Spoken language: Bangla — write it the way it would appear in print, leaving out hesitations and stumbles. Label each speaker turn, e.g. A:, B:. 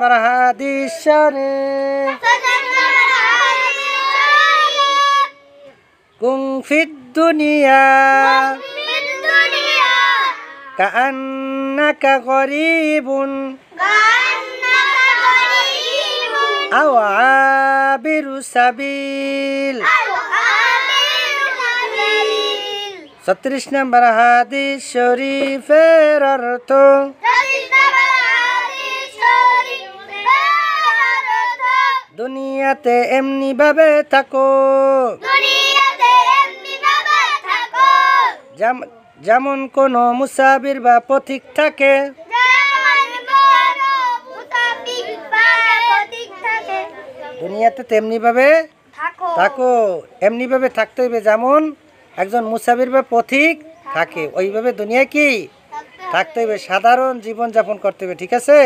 A: হাদিস শরীফ কুন ফিদ দুনিয়া কাআন্নাকা গরীবুন আও আবিরু সাবিল। 36 নম্বর হাদিস শরীফের অর্থ দুনিয়াতে এমনি ভাবে থাকো যেমন কোন মুসাফির বা পথিক থাকে, দুনিয়াতে তেমনি ভাবে থাকো, এমনি ভাবে থাকতে হইবে যেমন একজন মুসাফির বা পথিক থাকে, ওইভাবে দুনিয়া কি থাকতে হইবে, সাধারণ জীবন যাপন করতে হবে। ঠিক আছে।